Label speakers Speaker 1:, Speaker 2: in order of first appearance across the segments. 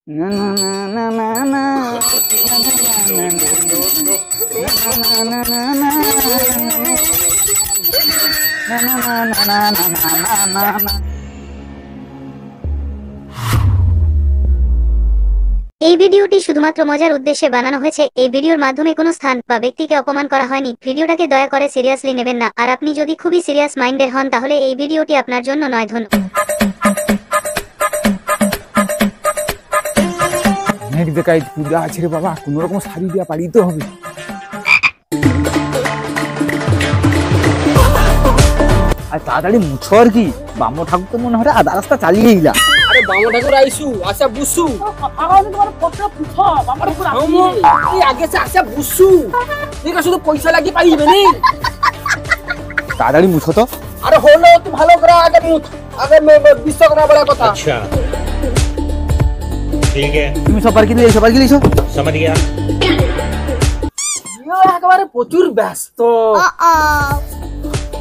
Speaker 1: এই ভিডিওটি শুধুমাত্র মজার উদ্দেশ্যে বানানো হয়েছে। এই ভিডিওর মাধ্যমে কোনো স্থান বা ব্যক্তিকে অপমান করা হয়নি। ভিডিওটাকে দয়া করে সিরিয়াসলি নেবেন না। আর আপনি যদি খুবই সিরিয়াস মাইন্ডের হন তাহলে এই ভিডিওটি আপনার জন্য নয়। ধন্যবাদ।
Speaker 2: অনেক জায়গায় পূজা আছে রে বাবা, কোন রকম শাড়ি দিয়া পাড়িতে হবে। আর তাড়াতাড়ি মুছো আর কি, বাম ঠাকুর তো মনে হয় আধা রাস্তা চালিয়ে গেলা।
Speaker 3: আরে বাম ঠাকুর আইসু আচ্ছা বুসু আমি তোমার কথা পুছো বাম ঠাকুর এই আগে সে আচ্ছা বুসু একা শুধু পয়সা লাগি পাইবে নি।
Speaker 2: তাড়াতাড়ি মুছো তো।
Speaker 3: আরে হলো তুই ভালো করে আগে মুছ, আগে বিশ্ব করা বড় কথা।
Speaker 4: अच्छा ठीक है,
Speaker 2: তুমি সবার কি নিয়ে সবার কি লিছো?
Speaker 4: समझ गया।
Speaker 3: ইয়ো একেবারে প্রচুর ব্যস্ত।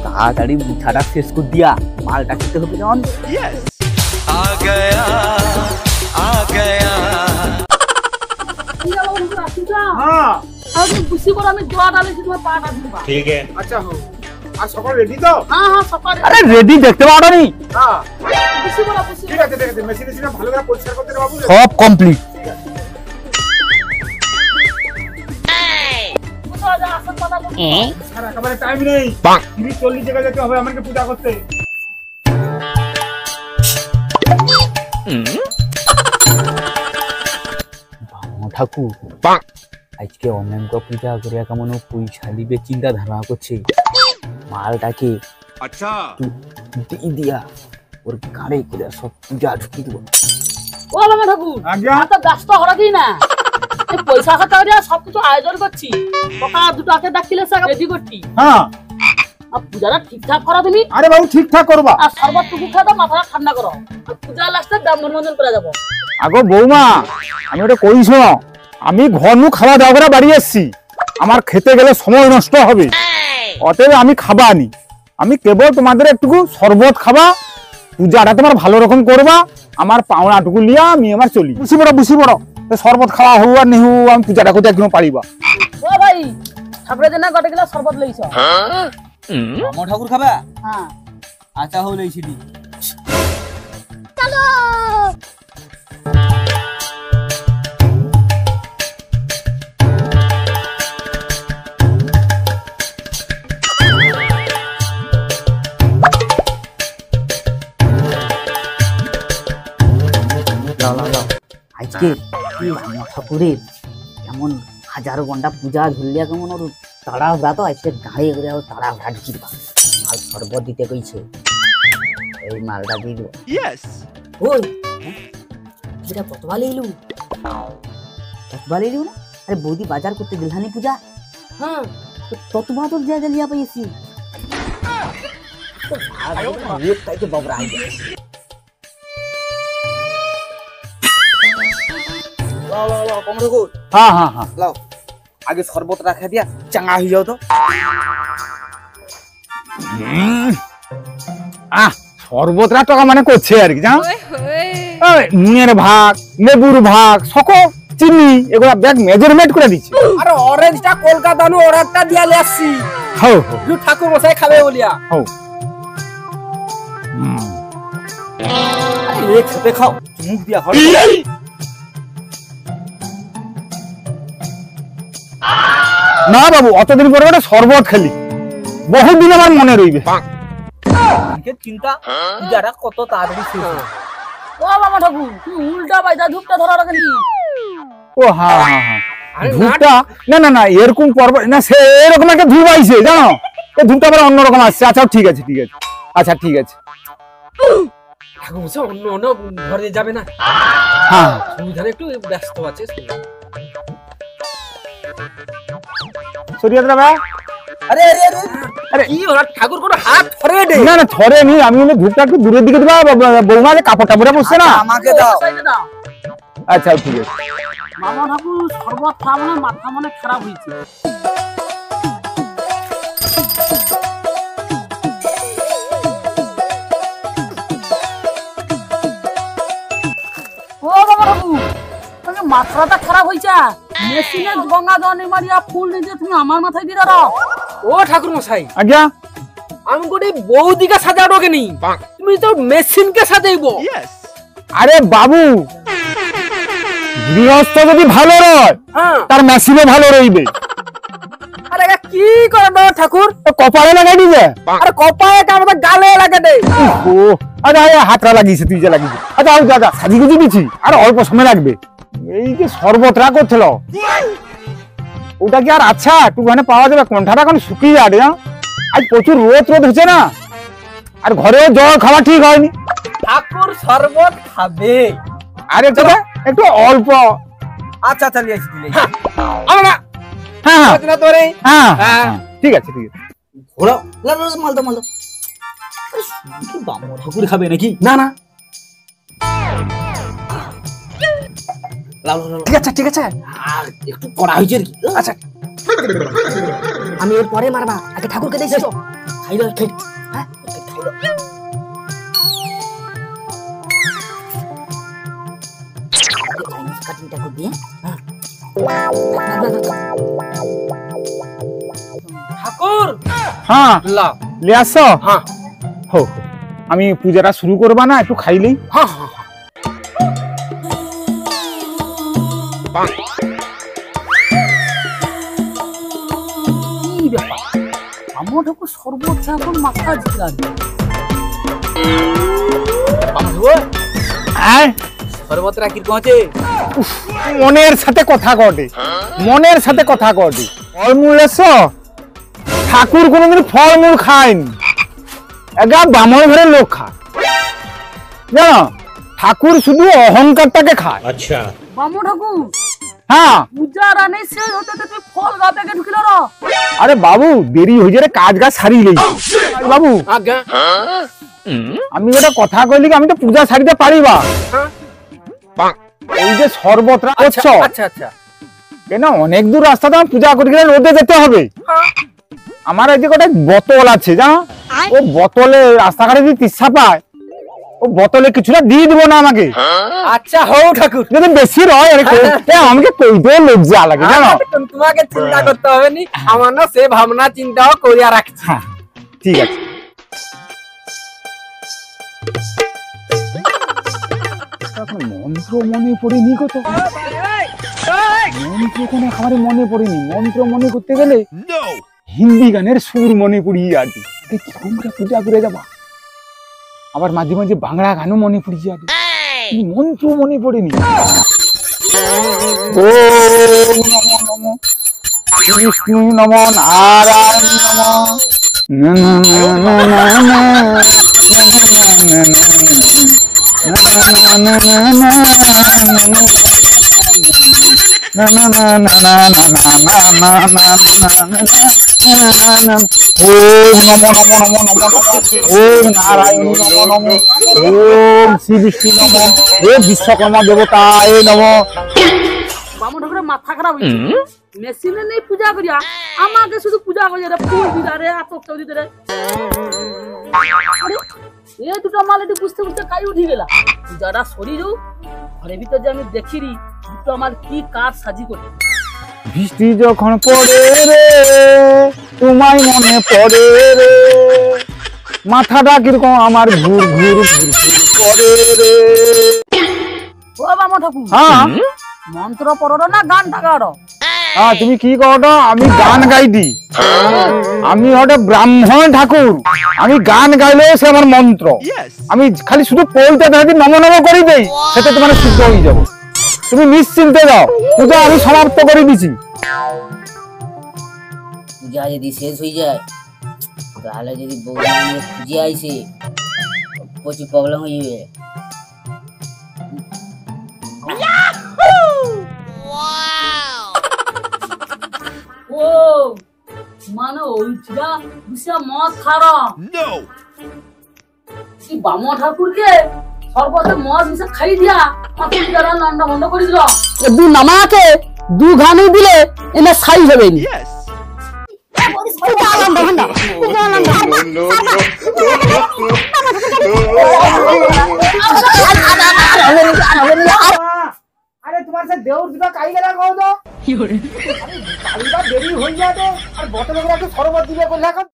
Speaker 2: তাড়াতাড়ি মুছাটা শেষ করে দিয়া মালটা খেতে হবে জন।
Speaker 5: आ गया
Speaker 3: হ্যাঁ আমি খুশি করে আমি দোয়া ডালেছি তোমার পাটা দিবা।
Speaker 4: ठीक है,
Speaker 6: আচ্ছা হো আর সকাল রেডি তো?
Speaker 3: হ্যাঁ হ্যাঁ সকালে
Speaker 2: আরে রেডি দেখতে পারো নি?
Speaker 6: হ্যাঁ
Speaker 3: খুশি করে খুশি
Speaker 6: ঠিক আছে, ঠিক আছে, মেশিন ভালো করে পরিষ্কার করতে বাবু।
Speaker 2: সব কমপ্লিট।
Speaker 3: বুঝা যা আসল কথা বল।
Speaker 6: স্যার একেবারে টাইম নেই, 30-40 জায়গায় যেতে হবে আমাকে পূজা করতে।
Speaker 2: বাম ঠাকুর আজকে অনেক পূজা করে কেমন পয়সা দিবে চিন্তা ধারণা করছে। মালটাকে
Speaker 5: अच्छा
Speaker 2: দিয়ে দিয়া ওর গাড়ি করে সব পূজা ঢুকি দিব।
Speaker 3: ও বাবা ঠাকুর
Speaker 6: আজ্ঞা
Speaker 3: এত ব্যস্ত হরা কি না, এই পয়সা খাতা দিয়ে সবকিছু আয়োজন করছি। টাকা দুটো হাতে ডাকিলে সব রেডি করছি।
Speaker 6: হ্যাঁ
Speaker 3: আর পূজাটা ঠিকঠাক করা তুমি,
Speaker 6: আরে বাবু ঠিকঠাক করবা।
Speaker 3: আর শরবত টুকু খাওয়া মাথাটা ঠান্ডা করো। আর পূজা লাস্টে ব্রাহ্মণ করে যাবো।
Speaker 2: আগো বৌমা আমি ওটা কইছ, আমি ঘর নু খাওয়া দাওয়া করে বাড়ি এসছি, আমার খেতে গেলে সময় নষ্ট হবে, অতএব আমি খাবা আনি। আমি কেবল তোমাদের একটুকু শরবত খাবা, পূজাটা তোমার ভালো রকম করবা, আমার পাওনাটুকু লিয়া আমি আমার চলি। বুঝি বড় শরবত খাওয়া হু আর নেহু আমি পূজাটা করতে একদম পারিবা।
Speaker 3: ও ভাই ঠাকুরের জন্য গটে গেলা শরবত লইছ?
Speaker 2: আমার ঠাকুর খাবা?
Speaker 3: হ্যাঁ
Speaker 2: আচ্ছা হো লইছি দি।
Speaker 1: চলো
Speaker 2: আজকে ঠাকুরের কেমন হাজারো ঘন্টা পূজা ধরলিয়া কেমন ওর তাড়া ঘোরা তো আজকে গাড়ি ঘুরে তাড়া ঘোরা ঢুকি দিবা। মাল শরবত দিতে কইছে, এই মালটা দিয়ে দিব।
Speaker 3: ওই এটা কত ভালো এলু।
Speaker 2: কতবার এলিও না? আরে বৌদি বাজার করতে দিলহানি পূজা,
Speaker 3: হ্যাঁ
Speaker 2: তত বাদর জায়গা লিয়া পাইছি। তাইতে বাবরা আই হ্যাঁ হ্যাঁ হ্যাঁ লাও আগে শরবত রাখা দিয়া চাঙ্গা হয়ে যাও তো। শরবতরা টাকা মানে করছে আর কি জানো, নুনের ভাগ লেবুর ভাগ সকো চিনি এগুলা ব্যাগ মেজারমেন্ট করে দিচ্ছে।
Speaker 3: আরে অরেঞ্জটা কলকাতা নু অর্ডারটা দিয়া লেছি।
Speaker 2: হও
Speaker 3: দু ঠাকুর মশাই খাবে বলিয়া।
Speaker 2: হও আরে খেতে খাও মুখ দিয়া হয় না বাবু, অতদিন পরে একটা শরবত খেলি, বহুদিন আমার মনে রইবে।
Speaker 3: চিন্তা পূজাটা কত তাড়াতাড়ি শেষ হয়। ও বাবা ঠাকুর তুই উল্টা বাইদা ধূপটা ধরা রাখেন কি?
Speaker 2: ও হ্যাঁ হ্যাঁ হ্যাঁ ধূপটা না এরকম পর্ব না, সে এরকম একটা ধূপ আইছে জানো, এই ধূপটা আবার অন্যরকম আসছে। আচ্ছা ঠিক আছে আচ্ছা ঠিক আছে।
Speaker 3: ঠাকুর মশাই অন্য অন্য ঘরে যাবে না?
Speaker 2: হ্যাঁ
Speaker 3: সুবিধানে একটু ব্যস্ত আছে।
Speaker 2: সরিয়ে দাদা।
Speaker 3: আরে আরে আরে কি ওরা ঠাকুর কোন হাত ধরে দে
Speaker 2: না ধরে নি, আমি বলি ধূপটা একটু দূরের দিকে দিবা, বৌমা যে কাপড়টা পরে বসছে না।
Speaker 3: আমাকে দাও।
Speaker 2: আচ্ছা ঠিক আছে।
Speaker 3: মামা ঠাকুর শরবত খাওয়া মানে মাথা মনে খারাপ হয়েছে। ও বাবা ঠাকুর
Speaker 4: মাথাটা খারাপ হয়েছে। মেশিনে গঙ্গা জল মারিয়া ফুল দিয়ে তুমি আমার মাথায় দিয়ে দাও।
Speaker 3: ও ঠাকুর মশাই,
Speaker 2: আজ্ঞা
Speaker 3: আমি গোটে বৌদিকে সাজাবো কেনি, তুমি তো মেশিনকে সাজাইবো।
Speaker 2: আরে বাবু, গৃহস্থ যদি ভালো রয়
Speaker 3: হ্যাঁ,
Speaker 2: তার মেশিনে ভালো রইবে।
Speaker 3: আরে একা কি করবে ঠাকুর?
Speaker 2: তো কপালে লাগাই দিবে।
Speaker 3: আরে কপালে আমাদের গালে লাগে দে।
Speaker 2: ও আরে আরে হাতটা লাগিয়েছে, তুই যে লাগিয়েছে। আচ্ছা আচ্ছা দাদা সাজি গুজি দিচ্ছি, আর অল্প সময় লাগবে। এই যে শরবতরা করছিল ওটা কি আর আচ্ছা একটুখানে পাওয়া যাবে? কোনঠাটা এখন শুকিয়ে যাবে। আজ প্রচুর রোদ হচ্ছে না, আর ঘরেও জল খাওয়া ঠিক হয়নি।
Speaker 3: ঠাকুর শরবত খাবে।
Speaker 2: আরে দাদা একটু অল্প।
Speaker 3: আচ্ছা আচ্ছা নিয়ে আসি দিলে। আমরা
Speaker 2: হ্যাঁ হ্যাঁ
Speaker 3: না তোরে।
Speaker 2: হ্যাঁ
Speaker 3: হ্যাঁ।
Speaker 2: হ্যাঁ, ঠিক আছে ঠিক আছে।
Speaker 3: ঘোড়া লা লা মাল দাও মাল দাও। কি বামো ঠাকুর খাবে নাকি? না না, লাল লাল। ঠিক আছে ঠিক আছে, আর একটু কড়া হয়েছে আর কি। আচ্ছা
Speaker 4: আমি এর পরে মারবা, আগে ঠাকুরকে দেখছো
Speaker 3: খাইলো খেট। হ্যাঁ খাইলো।
Speaker 4: কাটিংটা করে দিয়ে
Speaker 3: ঠাকুর
Speaker 2: হ্যাঁ
Speaker 3: লা।
Speaker 2: লে আসো।
Speaker 3: হ্যাঁ
Speaker 2: হো হো, আমি পূজাটা শুরু করবা না, একটু খাইলেই।
Speaker 3: হ্যাঁ হ্যাঁ।
Speaker 4: কি ব্যাপার, আমার ঠাকুর সর্বোচ্চ এখন মাথা জিগার।
Speaker 2: আয়
Speaker 3: শরবতরা কি পৌঁছে?
Speaker 2: মনের সাথে কথা কটে, মনের সাথে কথা কটে। ফলমূল এসো, ঠাকুর কোনোদিন ফলমূল খায়নি, এগা ব্রাহ্মণ ঘরের লোক খায় জানো। ঠাকুর শুধু অহংকারটাকে খায়।
Speaker 4: বামু ঠাকুর
Speaker 2: হ্যাঁ
Speaker 4: পূজা রানে শেষ হতে তুমি ফল গা পেকে ঢুকিল র।
Speaker 2: আরে বাবু দেরি হয়ে যায়, কাজ সারিলেই। বাবু
Speaker 3: আজ্ঞা
Speaker 2: আমি ওটা কথা কইলি কি, আমি তো পূজা সারিতে পারিবা। এই যে শরবতরা
Speaker 3: আচ্ছা
Speaker 2: করছো,
Speaker 3: আচ্ছা আচ্ছা।
Speaker 2: কেন অনেক দূর রাস্তা তো পূজা করতে গেলে রোদে যেতে হবে। আমার এই যে একটা বোতল আছে জানো, ও বোতলে রাস্তাঘাটে যদি তৃষ্ণা পায়, ও বোতলে কিছুটা দিয়ে দিব না আমাকে?
Speaker 3: আচ্ছা হও ঠাকুর।
Speaker 2: যদি বেশি রয় আমাকে কইতে লজ্জা লাগে জানো।
Speaker 3: তোমাকে চিন্তা করতে হবে নি, আমার না সে ভাবনা চিন্তাও করিয়া রাখছি।
Speaker 2: হ্যাঁ ঠিক আছে। মন্ত্র মনে পড়েনি কত, মন্ত্র কোনো আমার মনে পড়েনি। মন্ত্র মনে করতে গেলে হিন্দি গানের সুর মনে পড়ি আর কি, তোমরা পূজা করে যাবা। আবার মাঝে মাঝে বাংলা গানও মনে পড়ি আর মন্ত্র মনে পড়েনি। ওম নমো নমো বিষ্ণু নমো নারায়ণ নমো বিশ্বকর্মা দেবতায় নমঃ।
Speaker 4: বামু ঠাকুরের মাথা খারাপ হয়েছে, মেশিনে নেই পূজা করিয়া আমাকে শুধু পূজা করিয়া রে, ফুল দিদা রে, আতক দিতে রে। এই দুটো মাল একটু বুঝতে বুঝতে কাই উঠি গেলা। পূজাটা শরীরও ঘরের ভিতর যে আমি দেখিরি দুটো আমার কি কাজ সাজি করে।
Speaker 2: বৃষ্টি যখন পড়ে রে তোমায় মনে পড়ে রে, মাথাটা কিরকম আমার ঘুর ঘুর ঘুর ঘুর করে রে।
Speaker 4: ও বামু ঠাকুর
Speaker 2: হ্যাঁ
Speaker 4: মন্ত্র পড়ো না গান টাকাড়ো?
Speaker 2: হ্যাঁ তুমি কি করো? আমি গান গাই দি, আমি হটে ব্রাহ্মণ ঠাকুর, আমি গান গাইলে সে আমার মন্ত্র। আমি খালি শুধু পড়তে যদি নম নম করে দেই সেটা তোমার শুদ্ধ হয়ে যাবো। তুমি নিশ্চিন্তে যাও, পূজা আমি সমাপ্ত করে দিছি।
Speaker 7: পূজা যদি শেষ হয়ে যায় তাহলে যদি বৌদি নিয়ে খুঁজে আইসে প্রচুর প্রবলেম হয়ে যাবে।
Speaker 4: ও মানে ওইটা বিশা মদ খারা কি বামু ঠাকুরকে সর্বতে মদ মিশা খাই দিয়া মাথা যারা লন্ডা বন্ধ করে দিল। দু নামাকে দু ঘানি দিলে এনে সাই হবে নি।
Speaker 3: আরে তোমার সে দেউর দুটা কাই গেলা কও তো কালিবা দেরি হয়ে যাবে আর বটলে করে একটু শরবত দিবে বলে এখন